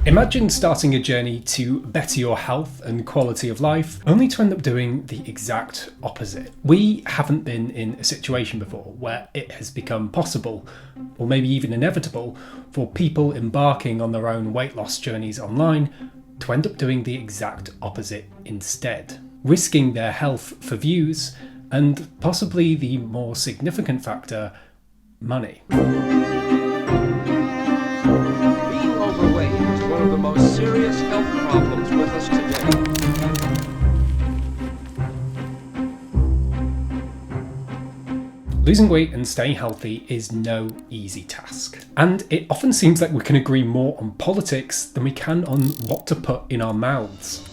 Imagine starting a journey to better your health and quality of life, only to end up doing the exact opposite. We haven't been in a situation before where it has become possible, or maybe even inevitable, for people embarking on their own weight loss journeys online to end up doing the exact opposite instead, risking their health for views and possibly the more significant factor, money. One of the most serious health problems with us today. Losing weight and staying healthy is no easy task. And it often seems like we can agree more on politics than we can on what to put in our mouths.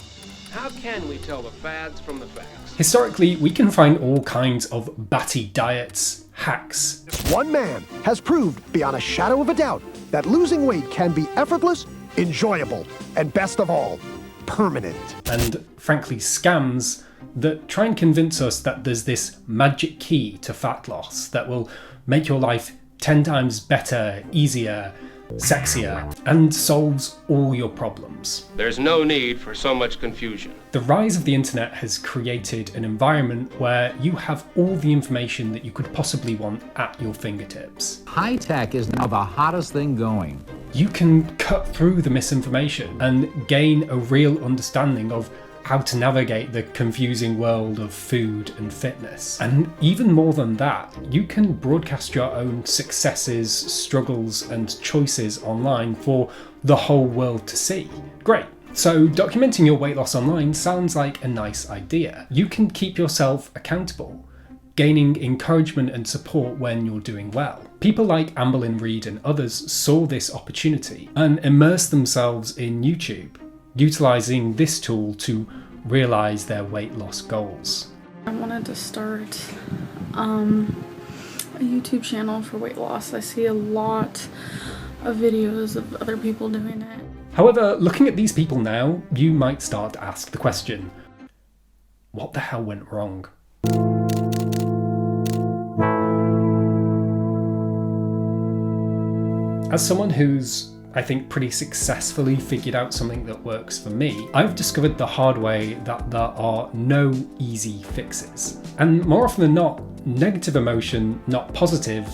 How can we tell the fads from the facts? Historically, we can find all kinds of batty diets, hacks. One man has proved beyond a shadow of a doubt that losing weight can be effortless, enjoyable, and best of all, permanent. And frankly, scams that try and convince us that there's this magic key to fat loss that will make your life 10 times better, easier, sexier, and solves all your problems. There's no need for so much confusion. The rise of the internet has created an environment where you have all the information that you could possibly want at your fingertips. High tech is now the hottest thing going. You can cut through the misinformation and gain a real understanding of how to navigate the confusing world of food and fitness. And even more than that, you can broadcast your own successes, struggles, and choices online for the whole world to see. Great. So documenting your weight loss online sounds like a nice idea. You can keep yourself accountable, gaining encouragement and support when you're doing well. People like Amberlynn and others saw this opportunity and immersed themselves in YouTube, utilising this tool to realise their weight loss goals. I wanted to start a YouTube channel for weight loss. I see a lot of videos of other people doing it. However, looking at these people now, you might start to ask the question, what the hell went wrong? As someone who's, I think, pretty successfully figured out something that works for me, I've discovered the hard way that there are no easy fixes. And more often than not, negative emotion, not positive,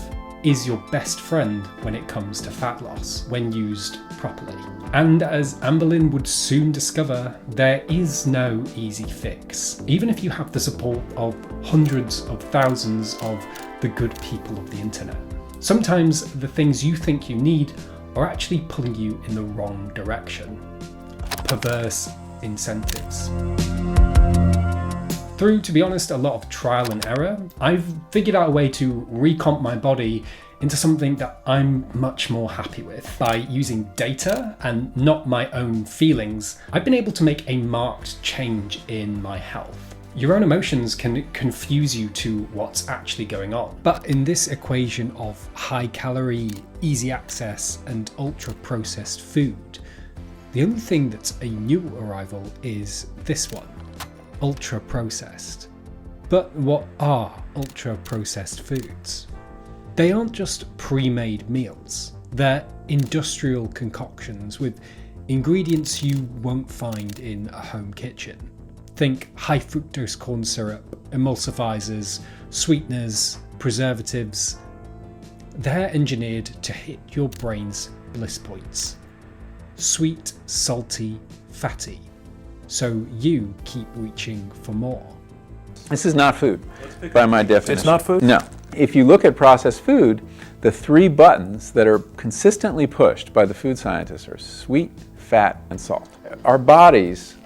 is your best friend when it comes to fat loss, when used properly. And as Amberlynn would soon discover, there is no easy fix, even if you have the support of hundreds of thousands of the good people of the internet. Sometimes the things you think you need are actually pulling you in the wrong direction. Perverse incentives. Through, to be honest, a lot of trial and error, I've figured out a way to recomp my body into something that I'm much more happy with. By using data and not my own feelings, I've been able to make a marked change in my health. Your own emotions can confuse you to what's actually going on. But in this equation of high calorie, easy access, and ultra processed food, the only thing that's a new arrival is this one, ultra processed. But what are ultra processed foods? They aren't just pre-made meals. They're industrial concoctions with ingredients you won't find in a home kitchen. Think high fructose corn syrup, emulsifiers, sweeteners, preservatives. They're engineered to hit your brain's bliss points. Sweet, salty, fatty. So you keep reaching for more. This is not food, by my definition. It's not food? No. If you look at processed food, the three buttons that are consistently pushed by the food scientists are sweet, fat, and salt. Our bodies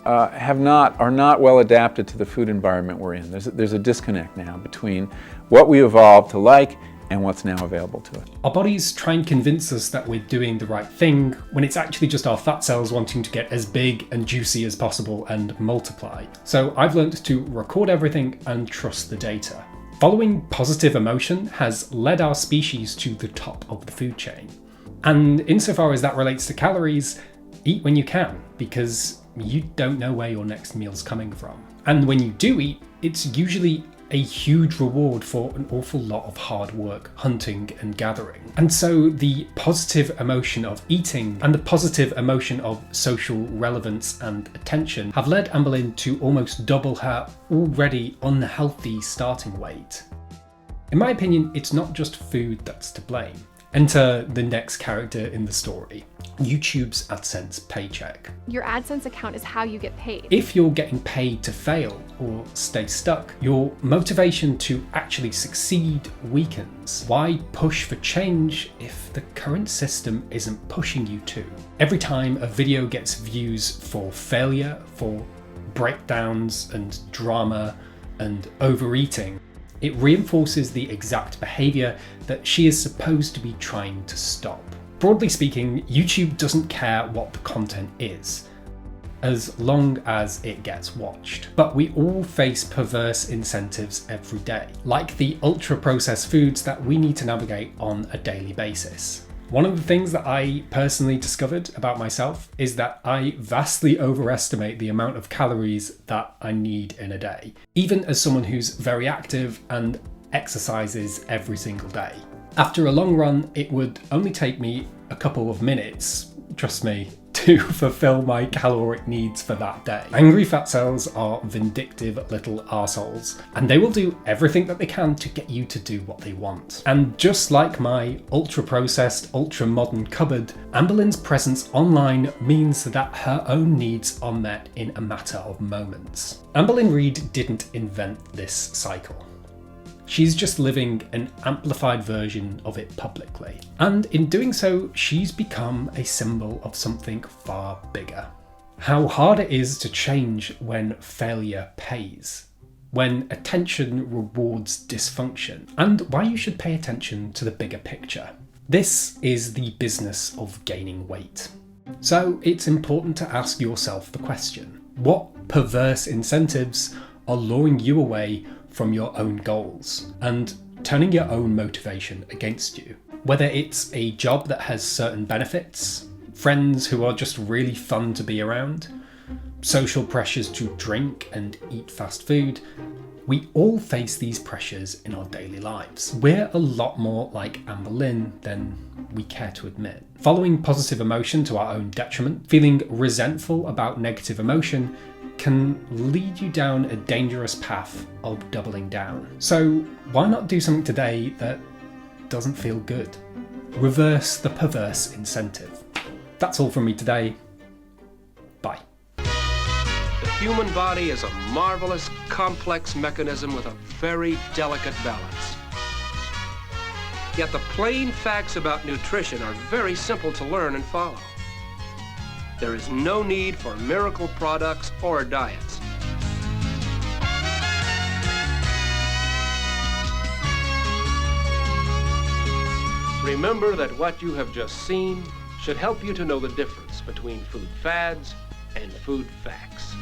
are not well adapted to the food environment we're in. There's a disconnect now between what we evolved to like and what's now available to us. Our bodies try and convince us that we're doing the right thing when it's actually just our fat cells wanting to get as big and juicy as possible and multiply. So I've learned to record everything and trust the data. Following positive emotion has led our species to the top of the food chain. And insofar as that relates to calories, eat when you can, because you don't know where your next meal's coming from. And when you do eat, it's usually a huge reward for an awful lot of hard work hunting and gathering. And so the positive emotion of eating and the positive emotion of social relevance and attention have led Amberlynn to almost double her already unhealthy starting weight. In my opinion, it's not just food that's to blame. Enter the next character in the story, YouTube's AdSense paycheck. Your AdSense account is how you get paid. If you're getting paid to fail or stay stuck, your motivation to actually succeed weakens. Why push for change if the current system isn't pushing you to? Every time a video gets views for failure, for breakdowns and drama and overeating, it reinforces the exact behaviour that she is supposed to be trying to stop. Broadly speaking, YouTube doesn't care what the content is, as long as it gets watched. But we all face perverse incentives every day, like the ultra-processed foods that we need to navigate on a daily basis. One of the things that I personally discovered about myself is that I vastly overestimate the amount of calories that I need in a day, even as someone who's very active and exercises every single day. After a long run, it would only take me a couple of minutes, trust me, to fulfill my caloric needs for that day. Angry fat cells are vindictive little arseholes, and they will do everything that they can to get you to do what they want. And just like my ultra-processed, ultra-modern cupboard, Amberlynn's presence online means that her own needs are met in a matter of moments. Amberlynn Reid didn't invent this cycle. She's just living an amplified version of it publicly. And in doing so, she's become a symbol of something far bigger. How hard it is to change when failure pays, when attention rewards dysfunction, and why you should pay attention to the bigger picture. This is the business of gaining weight. So it's important to ask yourself the question: what perverse incentives are luring you away from your own goals and turning your own motivation against you? Whether it's a job that has certain benefits, friends who are just really fun to be around, social pressures to drink and eat fast food, we all face these pressures in our daily lives. We're a lot more like Amberlynn than we care to admit. Following positive emotion to our own detriment, feeling resentful about negative emotion, can lead you down a dangerous path of doubling down. So why not do something today that doesn't feel good? Reverse the perverse incentive. That's all from me today. Bye. The human body is a marvelous, complex mechanism with a very delicate balance. Yet the plain facts about nutrition are very simple to learn and follow. There is no need for miracle products or diets. Remember that what you have just seen should help you to know the difference between food fads and food facts.